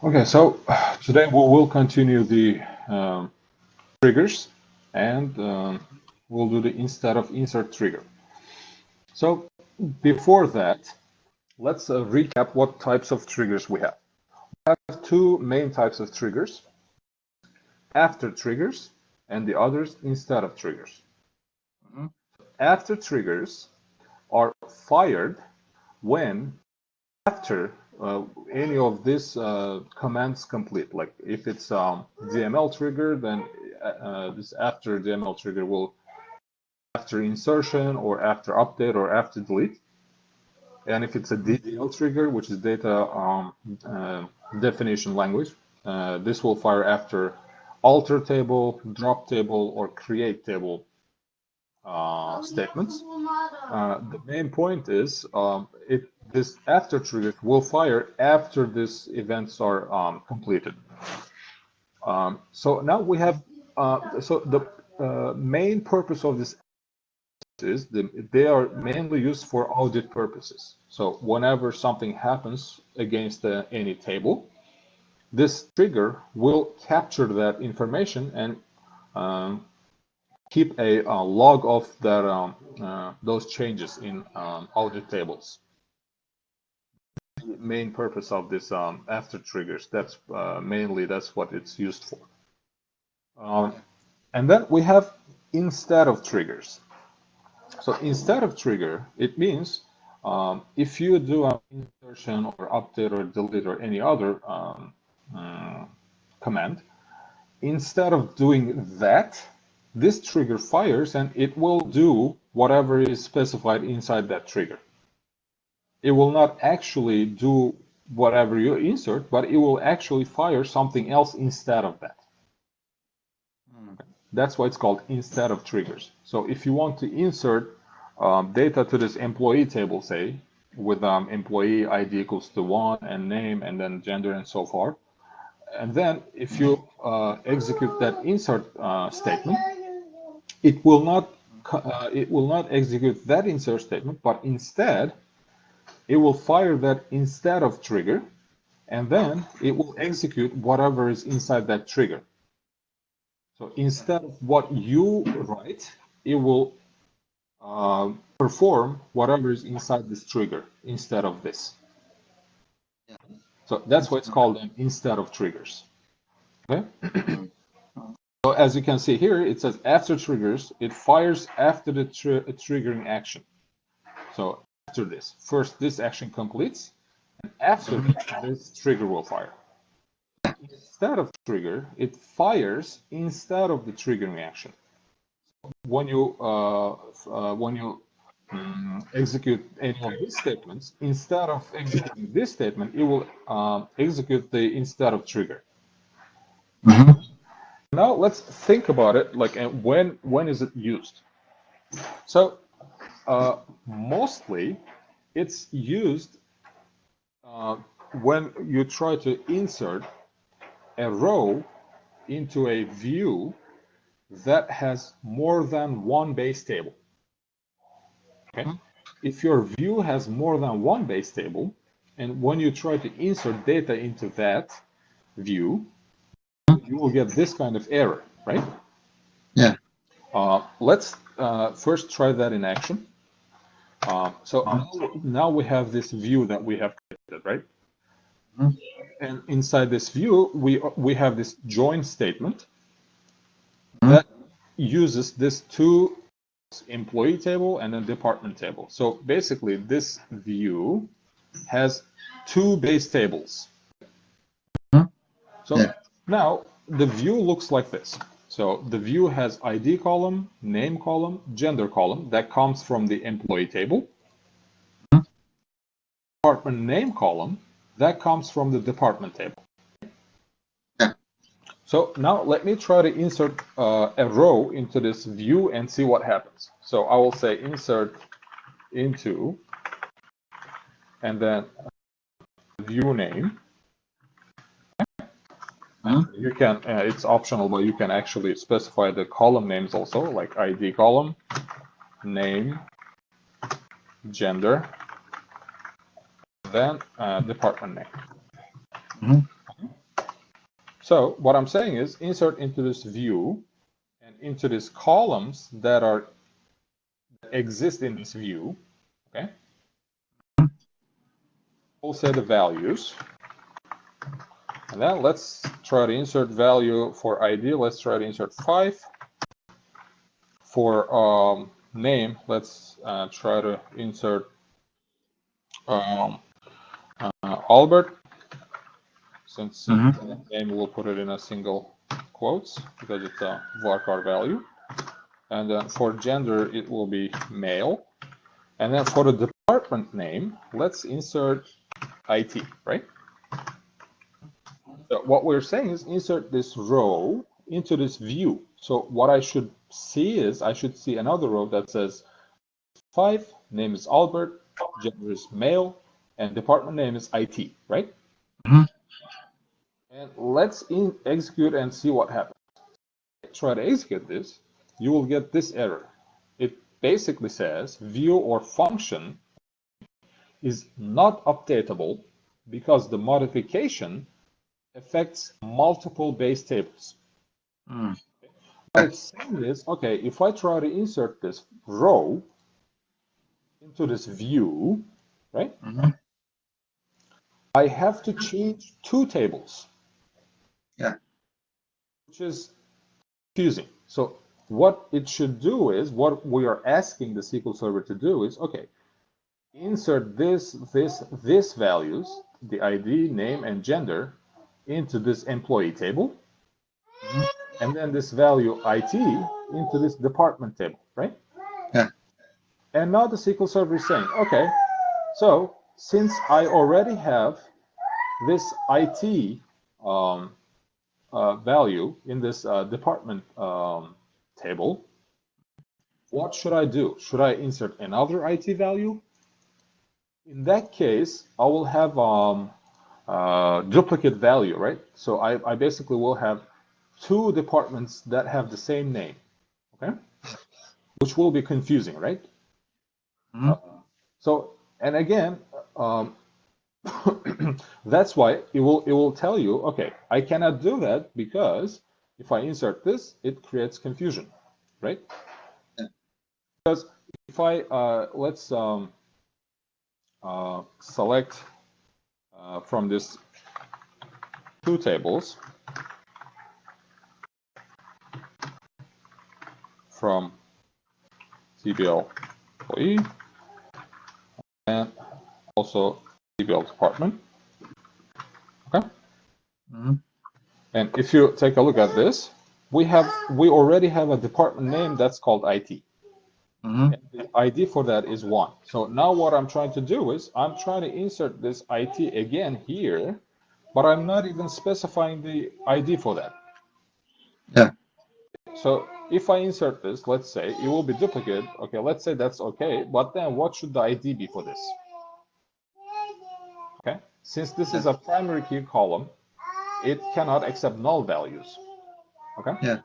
Okay, so today we will continue the triggers, and we'll do the instead of insert trigger. So before that, let's recap what types of triggers we have. We have two main types of triggers: after triggers and the others instead of triggers. After triggers are fired when after any of these commands complete. Like if it's DML trigger, then this after DML trigger will after insertion or after update or after delete. And if it's a DDL trigger, which is data definition language, this will fire after alter table, drop table, or create table statements. The main point is this after trigger will fire after these events are completed. So now we have so the main purpose of this is they are mainly used for audit purposes. So whenever something happens against any table, this trigger will capture that information and keep a log of that those changes in audit tables. The main purpose of this after triggers, that's mainly that's what it's used for. And then we have instead of triggers. So instead of trigger, it means if you do an insertion or update or delete or any other command, instead of doing that, this trigger fires and it will do whatever is specified inside that trigger. It will not actually do whatever you insert, but it will actually fire something else instead of that. That's why it's called instead of triggers. So if you want to insert data to this employee table, say, with employee ID equals to 1 and name and then gender and so forth, and then if you execute that insert statement, it will not execute that insert statement, but instead it will fire that instead of trigger, and then it will execute whatever is inside that trigger. So instead of what you write, it will perform whatever is inside this trigger instead of this. So that's why it's called an instead of triggers. Okay. So as you can see here, it says after triggers, it fires after the triggering action. So after this, first this action completes, and after that, this trigger will fire. Instead of trigger, it fires instead of the triggering action. When you execute any of these statements, instead of executing this statement, it will execute the instead of trigger. Now let's think about it. Like, when is it used? So mostly, it's used when you try to insert a row into a view that has more than one base table. Okay? If your view has more than one base table, and when you try to insert data into that view, you will get this kind of error, right? Yeah. Let's first try that in action. So now we have this view that we have created, right? And inside this view, we have this join statement that uses this two employee table and then department table. So basically, this view has two base tables. So now the view looks like this. So the view has ID column, name column, gender column that comes from the employee table. Department name column that comes from the department table. So now let me try to insert a row into this view and see what happens. So I will say insert into, and then view name. You can, it's optional, but you can actually specify the column names also, like ID column, name, gender, then department name. So what I'm saying is insert into this view and into these columns that exist in this view. Okay. We'll say the values. And then let's try to insert value for ID. Let's try to insert 5. For name, let's try to insert Albert. Since the name, we'll put it in a single quotes because it's a varchar value. And then for gender, it will be male. And then for the department name, let's insert IT, right? So what we're saying is insert this row into this view. So what I should see is I should see another row that says 5, name is Albert, gender is male, and department name is IT, right? And let's execute and see what happens. Try to execute this, you will get this error. It basically says view or function is not updatable because the modification affects multiple base tables. What it's saying is, okay, if I try to insert this row into this view, right? I have to change 2 tables. Yeah. Which is confusing. So what it should do is, what we are asking the SQL Server to do is, okay, insert this values, the ID, name, and gender, into this employee table, and then this value IT into this department table, right? Yeah. And now the SQL Server is saying, okay, so since I already have this IT value in this department table, what should I do? Should I insert another IT value? In that case, I will have duplicate value, right? So I basically will have 2 departments that have the same name, okay? Which will be confusing, right? So, and again, that's why it will tell you, okay, I cannot do that because if I insert this, it creates confusion, right? Yeah. Because if I let's select from this 2 tables from TBL employee and also TBL department. Okay. And if you take a look at this, we already have a department name that's called IT. And the ID for that is 1. So now what I'm trying to do is I'm trying to insert this IT again here, but I'm not even specifying the ID for that. Yeah. So if I insert this, let's say it will be duplicate. Okay, let's say that's okay. But then what should the ID be for this? Okay, since this is a primary key column, it cannot accept null values. Okay. Yeah.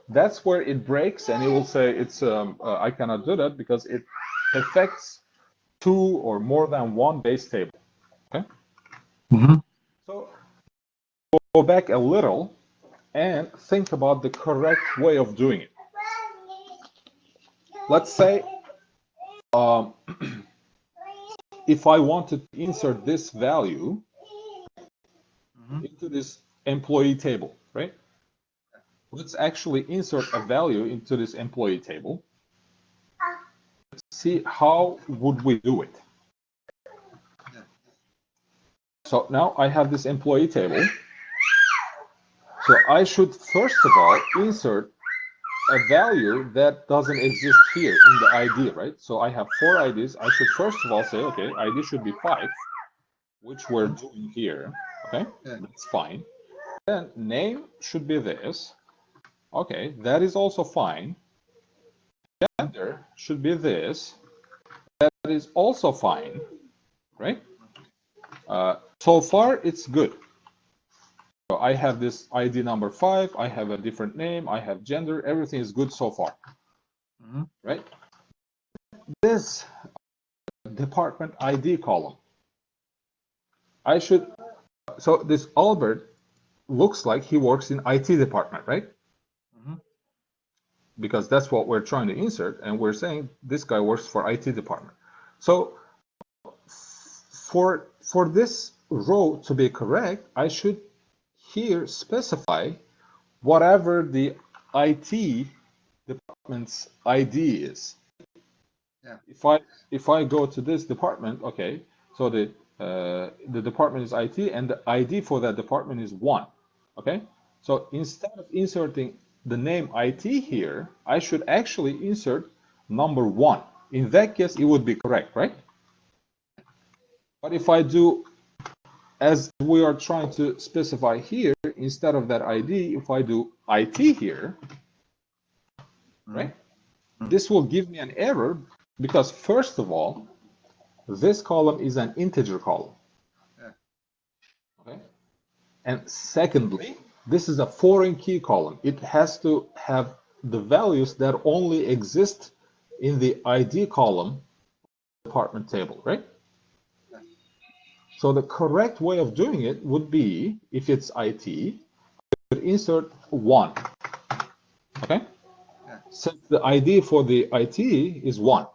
That's where it breaks, and it will say it's I cannot do that because it affects 2 or more than 1 base table. Okay. So go back a little and think about the correct way of doing it. Let's say if I wanted to insert this value into this employee table, right? Let's actually insert a value into this employee table. Let's see how would we do it. So now I have this employee table. So I should first of all insert a value that doesn't exist here in the ID, right? So I have 4 IDs. I should first of all say, okay, ID should be 5, which we're doing here. Okay, that's fine. Then name should be this. Okay, that is also fine. Gender should be this. That is also fine, right? So far, it's good. So I have this ID number 5. I have a different name. I have gender. Everything is good so far, right? This department ID column, I should. So this Albert looks like he works in IT department, right? Mhm. Because that's what we're trying to insert, and we're saying this guy works for IT department. So for this row to be correct, I should here specify whatever the IT department's ID is. Yeah. If I go to this department, okay, so the department is IT, and the ID for that department is 1. Okay, so instead of inserting the name IT here, I should actually insert number 1. In that case, it would be correct, right? But if I do as we are trying to specify here, instead of that ID, if I do IT here, right? This will give me an error because first of all, this column is an integer column. Yeah. Okay. And secondly, this is a foreign key column. It has to have the values that only exist in the ID column department table, right? Yeah. So the correct way of doing it would be, if it's IT, I would insert 1. Okay? Yeah. Since the ID for the IT is 1.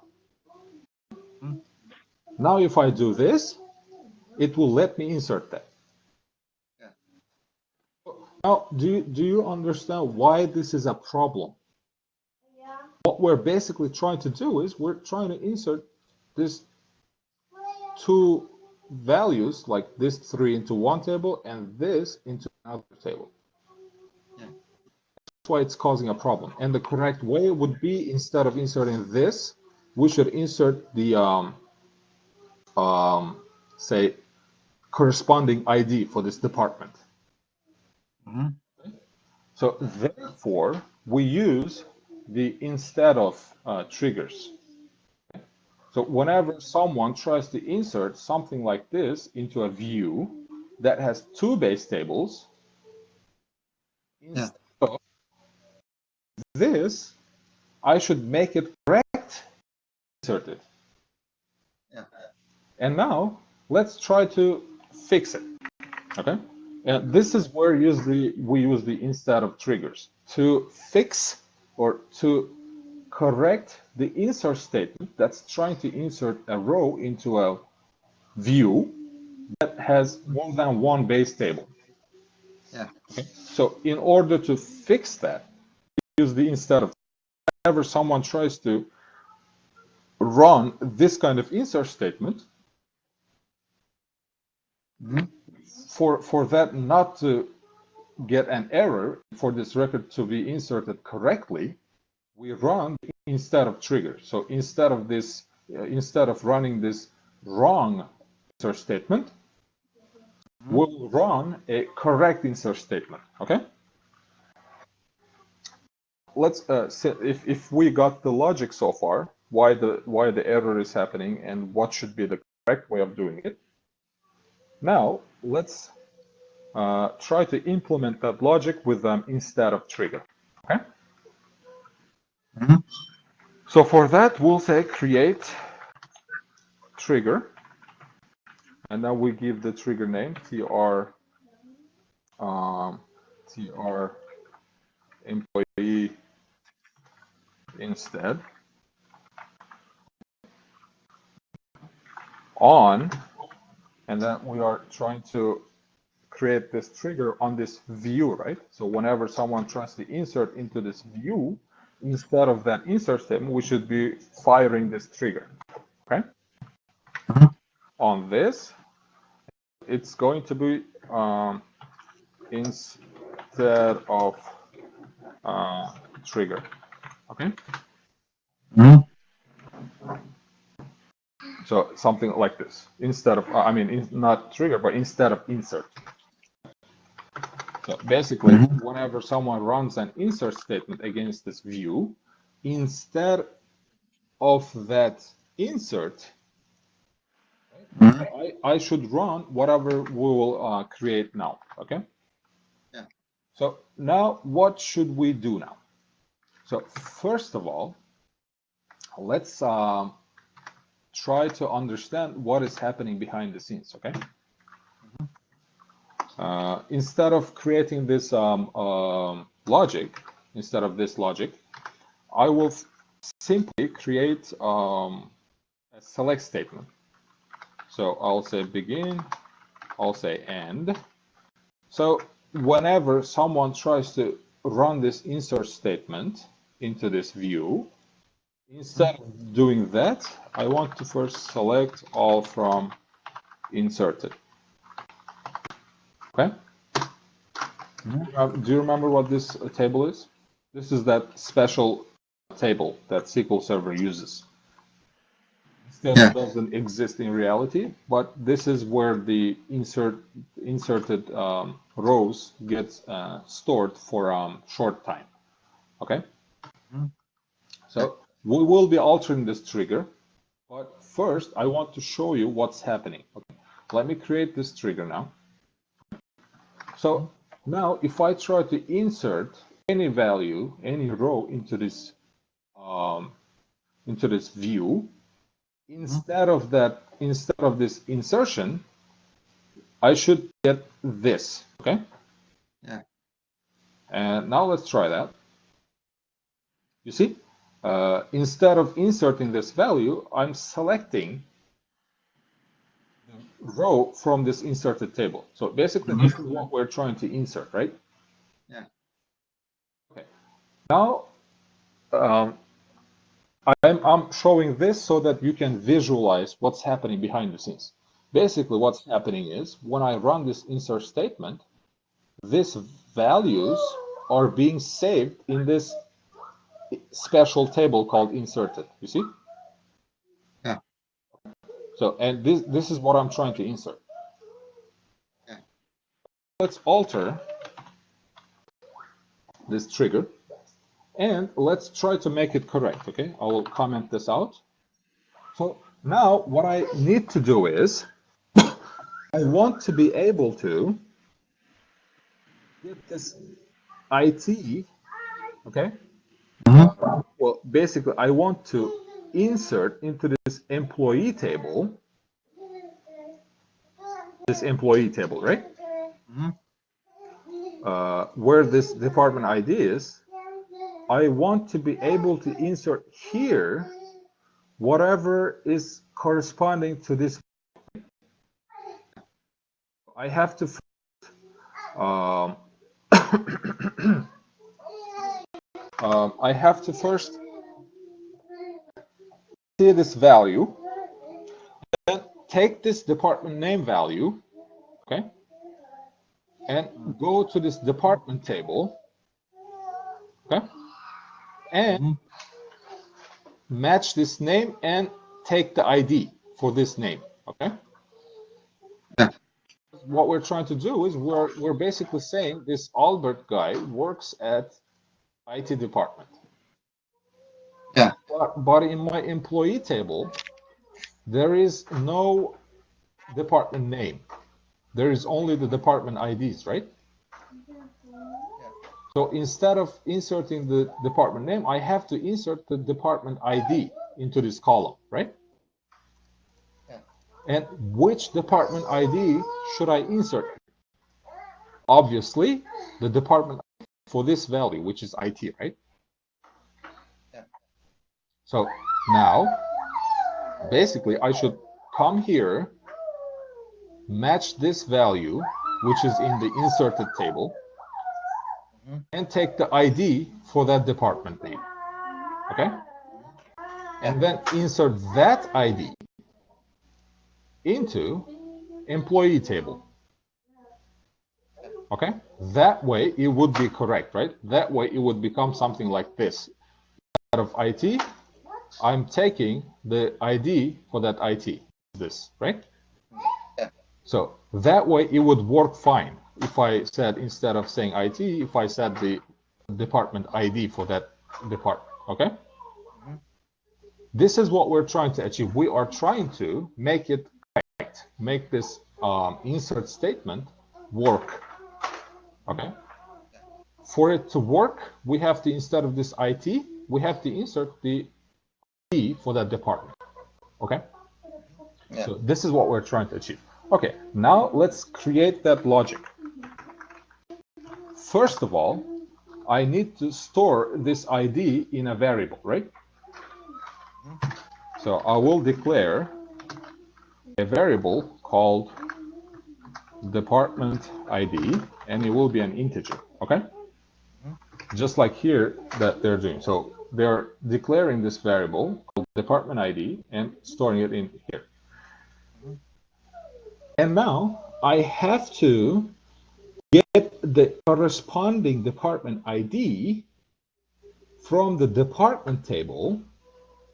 Now if I do this, it will let me insert that. Yeah. Now, do you understand why this is a problem? What we're basically trying to do is we're trying to insert these two values, like this 3 into one table and this into another table. Yeah. That's why it's causing a problem. And the correct way would be, instead of inserting this, we should insert the say corresponding ID for this department. So therefore, we use the instead of triggers. So whenever someone tries to insert something like this into a view that has 2 base tables, Yeah. instead of this, I should make it correct, insert it. Yeah. And now let's try to fix it. Okay? And this is where usually we use the instead of triggers to fix or to correct the insert statement that's trying to insert a row into a view that has more than one base table. Yeah. Okay? So in order to fix that, use the instead of. Whenever someone tries to run this kind of insert statement, for that not to get an error, for this record to be inserted correctly, we run instead of trigger. So instead of this, instead of running this wrong insert statement, we'll run a correct insert statement. Okay. Let's say if we got the logic so far, why the error is happening and what should be the correct way of doing it. Now let's try to implement that logic with them instead of trigger. Okay. So for that, we'll say create trigger, and then we give the trigger name tr employee instead on, and then we are trying to create this trigger on this view, right? So whenever someone tries to insert into this view, instead of that insert statement, we should be firing this trigger. Okay. On this, it's going to be instead of trigger. Okay. So something like this, instead of, I mean, not trigger, but instead of insert. So basically, whenever someone runs an insert statement against this view, instead of that insert, I should run whatever we will create now. Okay. Yeah. So now what should we do now? So first of all, let's try to understand what is happening behind the scenes. Okay. instead of creating this logic, instead of this logic, I will simply create a select statement. So I'll say begin, I'll say end. So whenever someone tries to run this insert statement into this view, instead of doing that, I want to first select all from inserted. Okay? Do you remember what this table is? This is that special table that SQL Server uses. Still doesn't exist in reality, but this is where the inserted rows get stored for short time. Okay? So we will be altering this trigger, but first I want to show you what's happening. Okay? Let me create this trigger now. So now if I try to insert any value, any row into this view, instead of this insertion, I should get this. Okay? Yeah. And now let's try that. You see, instead of inserting this value, I'm selecting the row from this inserted table. So basically, this is what we're trying to insert, right? Yeah. Okay. Now, I'm showing this so that you can visualize what's happening behind the scenes. Basically, what's happening is when I run this insert statement, these values are being saved in this special table called inserted. You see? Yeah. So, and this is what I'm trying to insert. Yeah. Let's alter this trigger and let's try to make it correct. Okay, I will comment this out. So now what I need to do is I want to be able to get this IT. Okay. Well, basically, I want to insert into this employee table. This employee table, right? Where this department ID is, I want to be able to insert here whatever is corresponding to this. I have to I have to first see this value, then take this department name value, okay, and go to this department table, okay, and match this name and take the ID for this name, okay. Yeah. What we're trying to do is we're basically saying this Albert guy works at IT department. Yeah. But in my employee table, there is no department name. There is only the department IDs, right? Yeah. So instead of inserting the department name, I have to insert the department ID into this column, right? Yeah. And which department ID should I insert? Obviously, the department for this value, which is IT, right? Yeah. So now, basically, I should come here, match this value, which is in the inserted table, and take the ID for that department name. Okay? And then insert that ID into employee table. Okay? That way it would be correct, right? That way it would become something like this. Instead of IT, I'm taking the ID for that IT. This, right? Yeah. So that way it would work fine. If I said, instead of saying IT, if I said the department ID for that department, okay? This is what we're trying to achieve. We are trying to make it correct, make this insert statement work, okay? For it to work, we have to, instead of this IT, we have to insert the ID for that department, okay? Yeah. So this is what we're trying to achieve. Okay, now let's create that logic. first of all, I need to store this ID in a variable, right? So I will declare a variable called department ID, and it will be an integer, okay? Just like here that they're doing. So they're declaring this variable called department ID and storing it in here. And now I have to get the corresponding department ID from the department table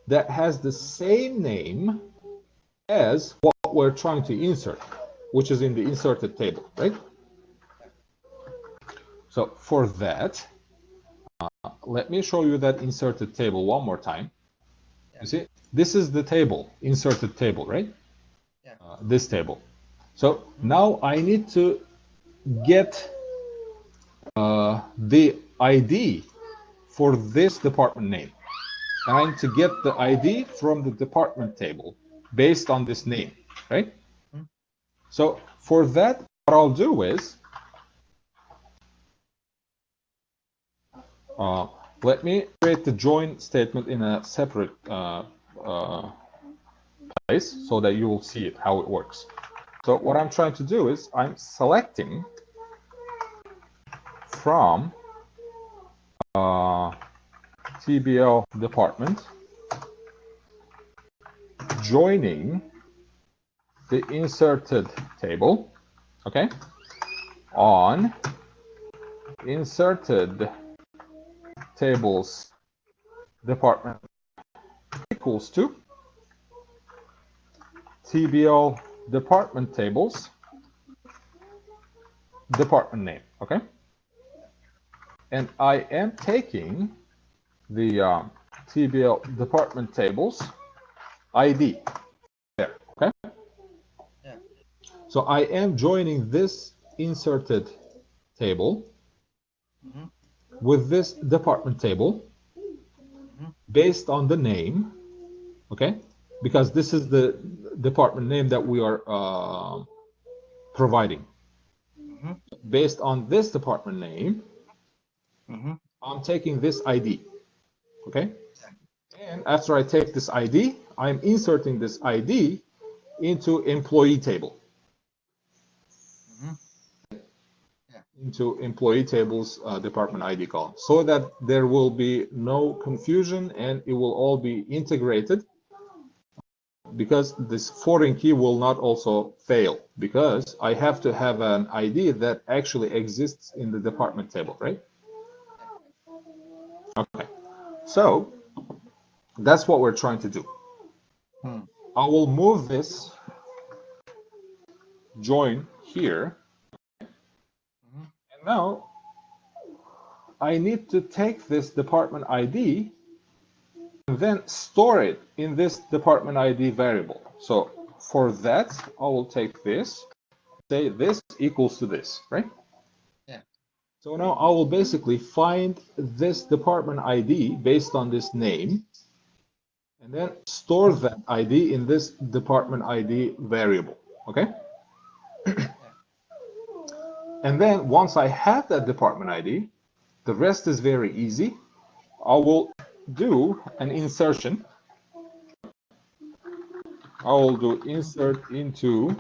that has the same name as what we're trying to insert, which is in the inserted table, right? So for that, let me show you that inserted table one more time. You see, this is the table, inserted table, right? This table. So now I need to get the ID for this department name. And I need to get the ID from the department table based on this name, right? So for that, what I'll do is, let me create the join statement in a separate place so that you will see it, how it works. So what I'm trying to do is I'm selecting from TBL department, joining the inserted table, okay, on inserted tables department equals to TBL department tables department name, okay? And I am taking the TBL department tables ID there, okay? Yeah. So I am joining this inserted table with this department table based on the name, okay? Because this is the department name that we are providing. Based on this department name, I'm taking this ID, okay? And after I take this ID, I'm inserting this ID into employee table. Into employee tables department ID column, so that there will be no confusion and it will all be integrated, because this foreign key will not also fail, because I have to have an ID that actually exists in the department table, right? Okay, so that's what we're trying to do. I will move this join here, and now I need to take this department ID and then store it in this department ID variable. So for that, I will take this, say this equals to this, right? Yeah. So now I will basically find this department ID based on this name, and then store that ID in this department ID variable, okay? And then once I have that department ID, the rest is very easy. I will do an insertion. I will do insert into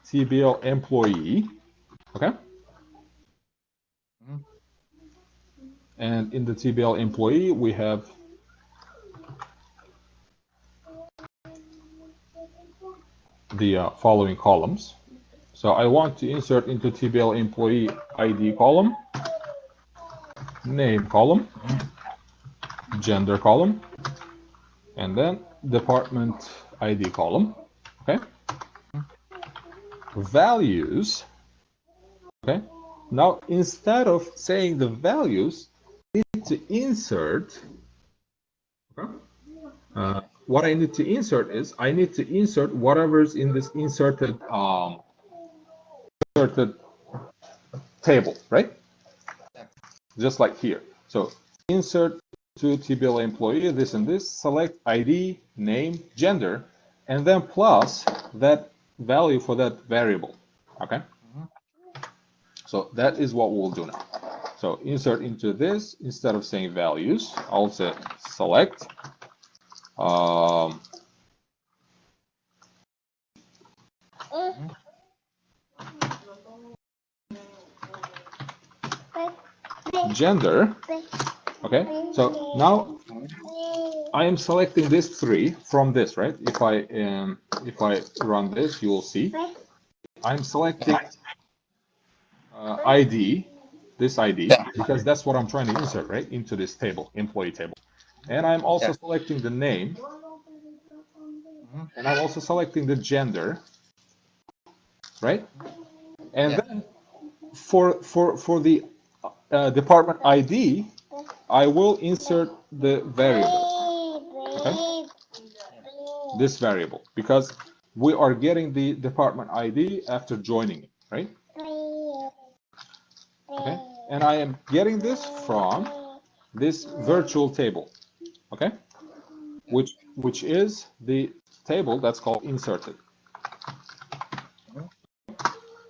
TBL employee, okay? And in the TBL employee, we have the following columns. So I want to insert into TBL employee ID column, name column, gender column, and then department ID column, okay? Values, okay? Now, instead of saying the values, I need to insert, okay? What I need to insert is, I need to insert whatever's in this inserted table, right? Yeah. Just like here. So insert to TBL employee, this and this, select ID, name, gender, and then plus that value for that variable, okay? So that is what we'll do now. So insert into this, instead of saying values, I'll say select gender. Okay, so now I am selecting this 3 from this, right? If I run this, you will see I'm selecting ID, this ID, because that's what I'm trying to insert, right, into this table, employee table. And I'm also selecting the name, and I'm also selecting the gender, right? And then for the department ID, I will insert the variable, okay? This variable, because we are getting the department ID after joining it, right? Okay, and I am getting this from this virtual table, okay, which is the table that's called inserted.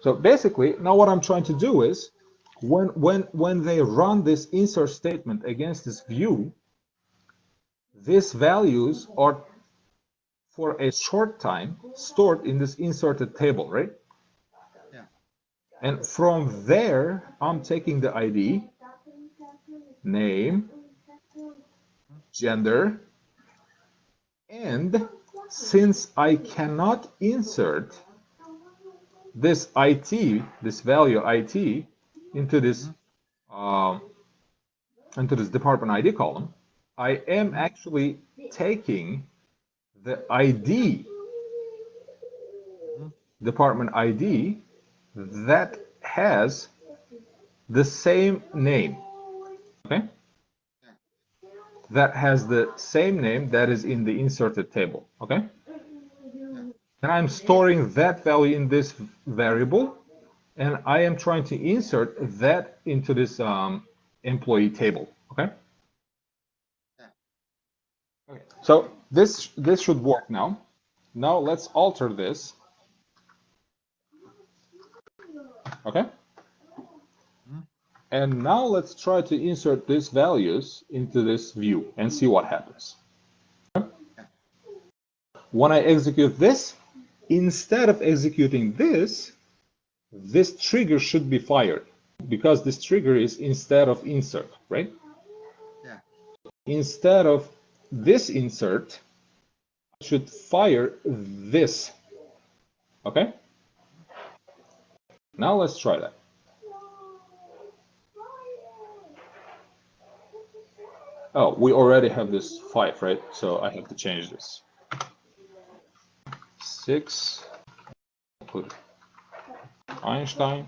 So basically, now what I'm trying to do is, when they run this insert statement against this view, these values are for a short time stored in this inserted table, right? Yeah. And from there, I'm taking the ID, name, gender, and since I cannot insert this IT, this value IT, into this department ID column, I am actually taking the ID, department ID, that has the same name, okay? That has the same name that is in the inserted table, okay? And I'm storing that value in this variable, and I am trying to insert that into this employee table, okay? Okay. So this should work now. Now let's alter this, okay? And now let's try to insert these values into this view and see what happens. When I execute this, instead of executing this trigger should be fired, because this trigger is instead of insert, right? Yeah. Instead of this insert, I should fire this, okay? Now let's try that. Oh, we already have this 5, right? So I have to change this. 6, put Einstein.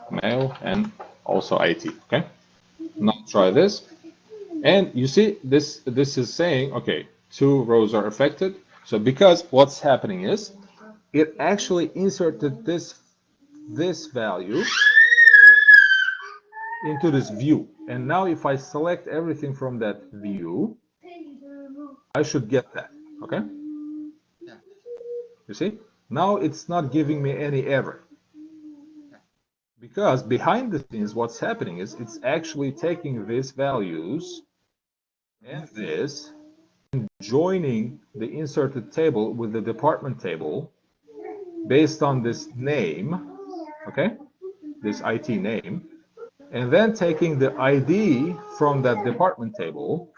Male and also IT, okay? Now try this. And you see this is saying, okay, 2 rows are affected. So because what's happening is it actually inserted this value into this view. And now if I select everything from that view, I should get that, okay? Yeah. You see? Now it's not giving me any error. Because behind the scenes, what's happening is it's actually taking these values and this and joining the inserted table with the department table based on this name, okay? This IT name, and then taking the ID from that department table,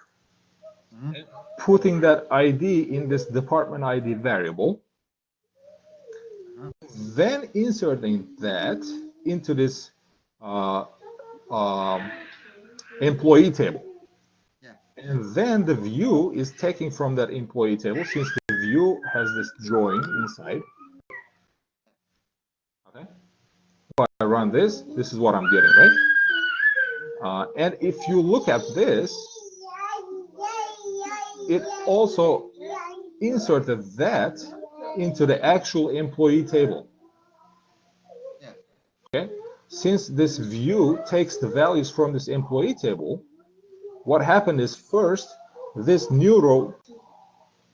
and putting that ID in this department ID variable, then inserting that into this employee table. Yeah. And then the view is taking from that employee table, since the view has this join inside. Okay. If I run this, this is what I'm getting, right? And if you look at this, it also inserted that into the actual employee table. Yeah. Okay. Since this view takes the values from this employee table, what happened is first, this new row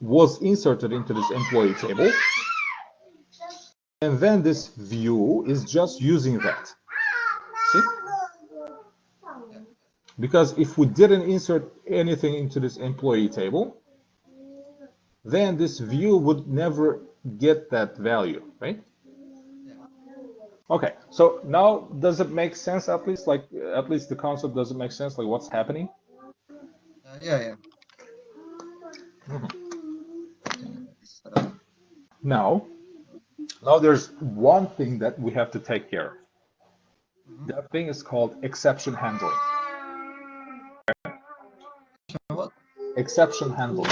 was inserted into this employee table, and then this view is just using that. See? Yeah. Because if we didn't insert anything into this employee table, then this view would never get that value, right? Yeah. Okay, so now does it make sense at least? Like, at least the concept doesn't make sense, like what's happening? Yeah. Yeah. Now there's one thing that we have to take care of. That thing is called exception handling. What? Exception handling.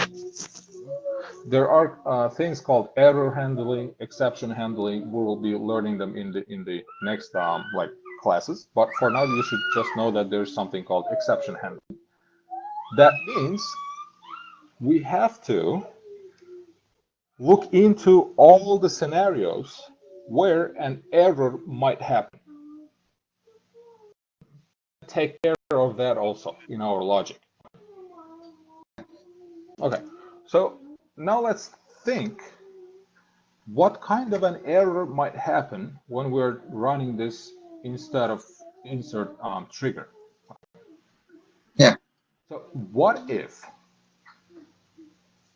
There are things called error handling, exception handling. We will be learning them in the next like classes. But for now, you should just know that there's something called exception handling. That means we have to look into all the scenarios where an error might happen. Take care of that also in our logic. Okay, so now let's think what kind of an error might happen when we're running this instead of insert trigger. Yeah. So what if,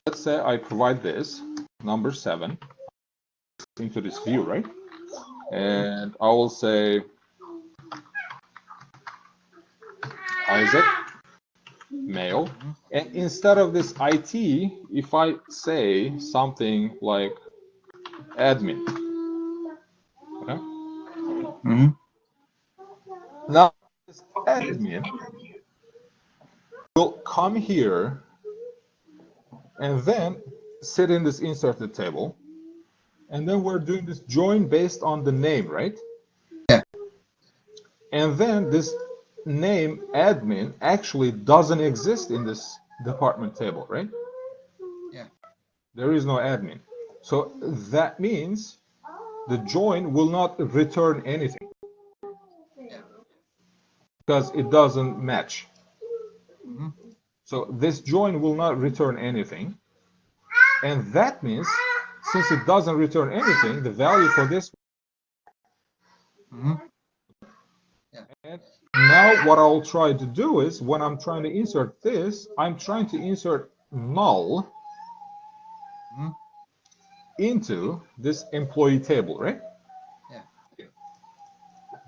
let's say I provide this number 7 into this view, right? And I will say Isaac, male. And instead of this IT, if I say something like admin, okay? Now this admin will come here and then sit in this inserted table, and then we're doing this join based on the name, right? Yeah. And then this name admin actually doesn't exist in this department table, right? Yeah. There is no admin. So that means the join will not return anything. Yeah. Because it doesn't match. Mm-hmm. So this join will not return anything. And that means, since it doesn't return anything, the value for this. Mm-hmm. Yeah. And now what I'll try to do is, when I'm trying to insert this, I'm trying to insert null into this employee table, right? Yeah.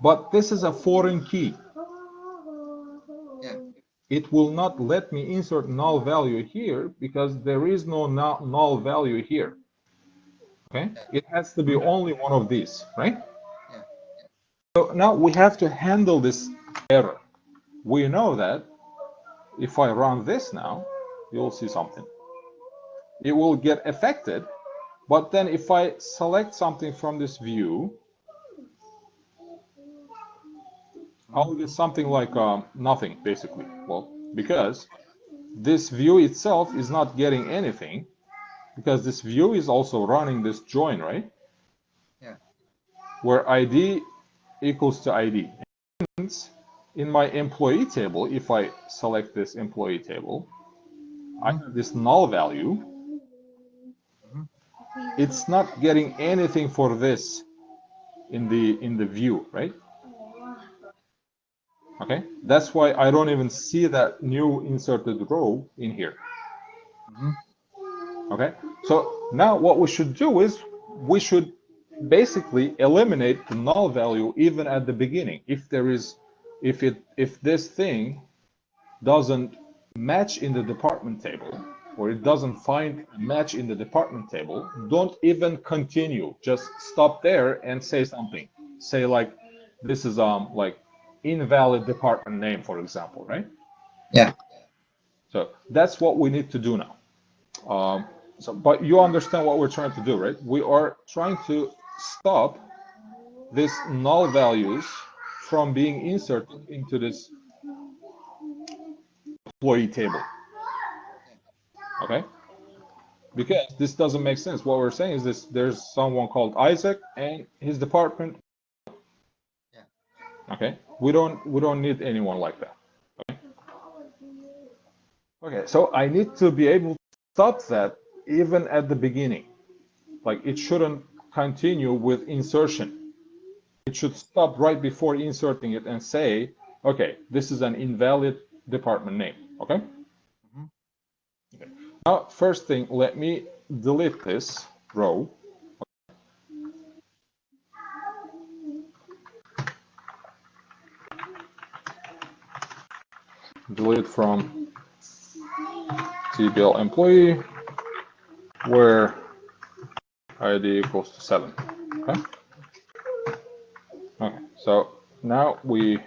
But this is a foreign key. Yeah. It will not let me insert null value here because there is no null value here. Okay, it has to be only one of these, right? Yeah. So now we have to handle this error. We know that if I run this now, you'll see something. It will get affected, but then if I select something from this view, I'll get something like nothing, basically. Well, because this view itself is not getting anything, because this view is also running this join, right? Yeah. Where ID equals to ID. In my employee table, if I select this employee table, I have this null value. It's not getting anything for this in the view, right? Okay, that's why I don't even see that new inserted row in here. Okay, so now what we should do is we should basically eliminate the null value even at the beginning. If this thing doesn't match in the department table, or it doesn't find a match in the department table, don't even continue. Just stop there and say something. Say like, this is like invalid department name, for example, right? Yeah. So that's what we need to do now. But you understand what we're trying to do, right? We are trying to stop these null values from being inserted into this employee table. Okay? Because this doesn't make sense. What we're saying is this: there's someone called Isaac and his department. Yeah. Okay? We don't need anyone like that. Okay? Okay, so I need to be able to stop that even at the beginning. Like it shouldn't continue with insertion. It should stop right before inserting it and say, okay, this is an invalid department name. Okay? Mm-hmm. Okay. Now, first thing, let me delete this row. Delete from TBL employee where ID equals to 7. Okay? Okay, so now we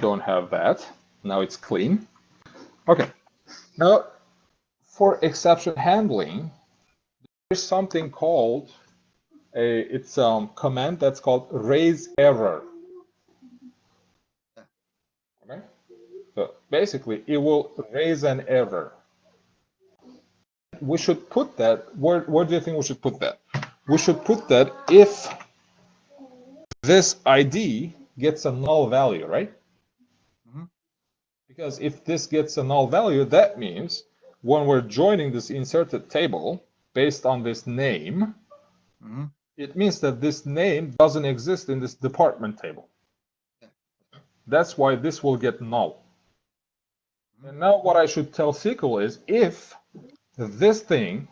don't have that. Now it's clean. Okay, now for exception handling, there's something called it's a command that's called raise error. Okay, so basically it will raise an error. We should put that, where do you think we should put that? We should put that if this ID gets a null value, right? Mm-hmm. Because if this gets a null value, that means when we're joining this inserted table based on this name, Mm-hmm. it means that this name doesn't exist in this department table. Yeah. That's why this will get null. Mm-hmm. And now what I should tell SQL is if this thing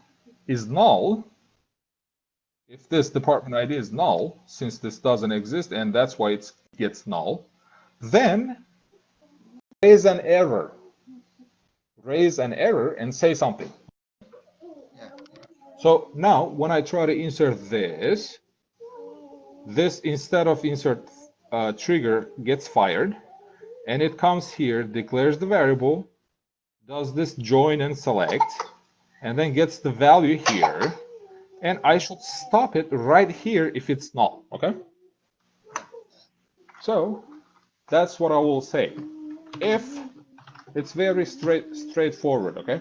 is null, if this department ID is null, since this doesn't exist and that's why it gets null, then raise an error. Raise an error and say something. Yeah. So now when I try to insert this instead of insert trigger gets fired, and it comes here, declares the variable, does this join and select, and then gets the value here, and I should stop it right here if it's null. Okay? So that's what I will say. If it's very straightforward, okay?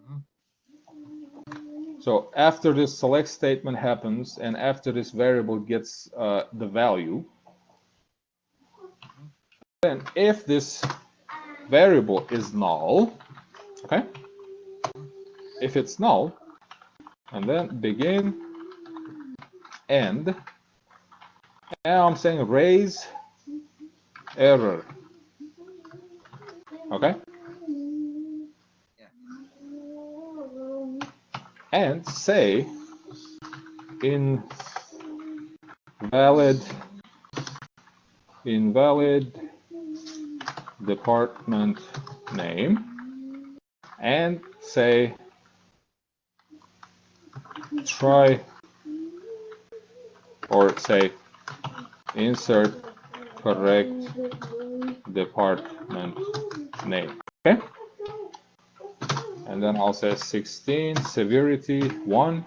Mm-hmm. So after this select statement happens, and after this variable gets the value, then if this variable is null, okay? If it's null, and then begin, end, and I'm saying raise error, okay? Yeah. And say invalid department name, and say try, or say insert correct department name. Okay? And then I'll say 16, severity 1.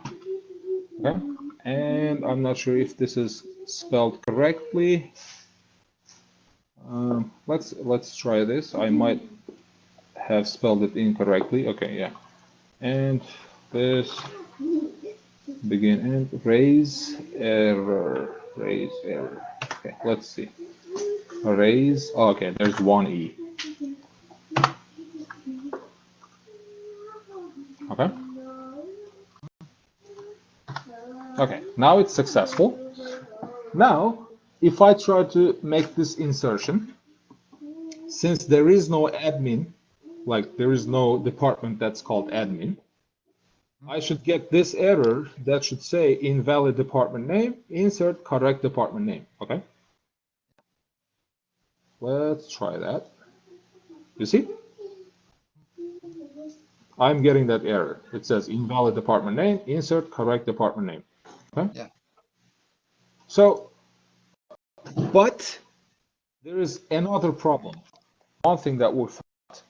Okay? And I'm not sure if this is spelled correctly. Let's try this. I might have spelled it incorrectly. Okay, yeah. And this begin and raise error. Raise error. Okay, let's see. Raise. Oh, okay, there's one E. Okay. Okay, now it's successful. Now, if I try to make this insertion, since there is no admin, like there is no department that's called admin, I should get this error that should say invalid department name, insert correct department name. Okay. Let's try that. You see? I'm getting that error. It says invalid department name, insert correct department name. Okay. Yeah. So, but there is another problem. One thing that we found.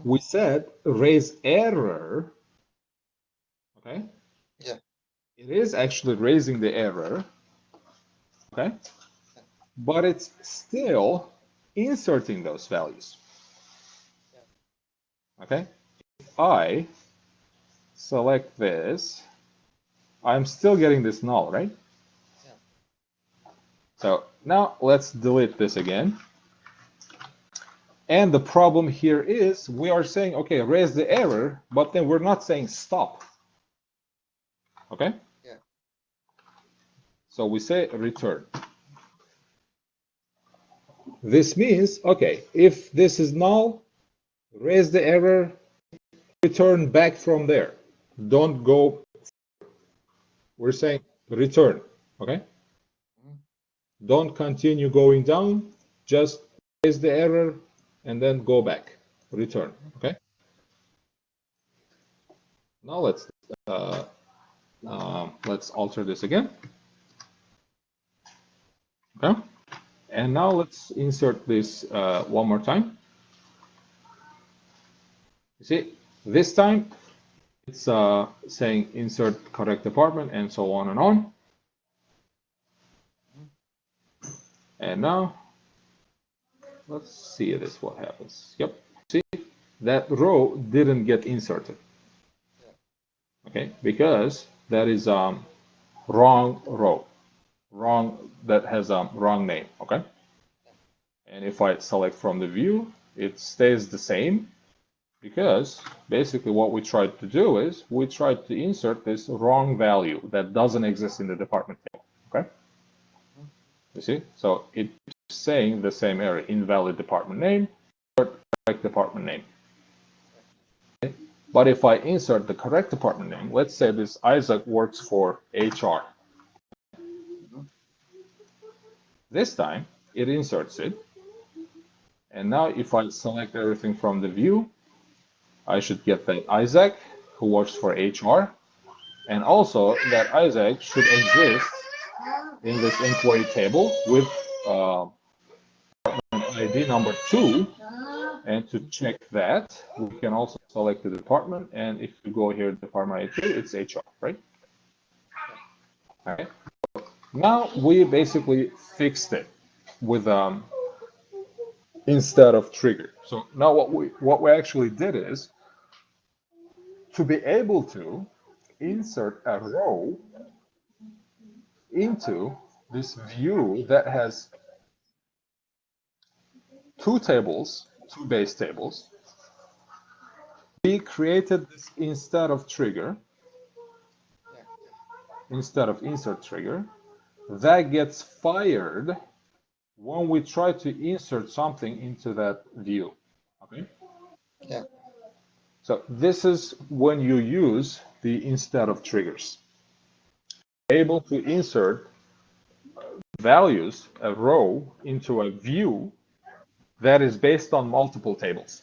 We said raise error. Okay. Yeah. It is actually raising the error. Okay. But it's still inserting those values. Okay. If I select this, I'm still getting this null, right? Yeah. So now let's delete this again. And the problem here is we are saying, okay, raise the error, but then we're not saying stop. Okay? Yeah. So we say return. This means, okay, if this is null, raise the error, return back from there. Don't go. We're saying return. Okay? Don't continue going down, just raise the error and then go back, return. Okay? Now let's alter this again. Okay? And now let's insert this one more time. You see, this time it's saying insert correct department and so on and on. And now let's see this, what happens. Yep, see, that row didn't get inserted. Okay, because that is wrong row, wrong, that has a wrong name. Okay, and if I select from the view, it stays the same, because basically what we tried to do is we tried to insert this wrong value that doesn't exist in the department table. Okay, you see, so it's saying the same error, invalid department name, correct department name. Okay? But if I insert the correct department name, let's say this Isaac works for HR. This time it inserts it, and now if I select everything from the view, I should get that Isaac who works for HR, and also that Isaac should exist in this employee table with ID number 2. And to check that, we can also select the department, and if you go here, department ID 2, it's HR, right? Okay. Now we basically fixed it with instead of trigger. So now what we actually did is to be able to insert a row into this view that has two tables, two base tables. We created this instead of trigger, instead of insert trigger, that gets fired when we try to insert something into that view. Okay? Yeah. So this is when you use the instead of triggers. Able to insert values, a row, into a view that is based on multiple tables.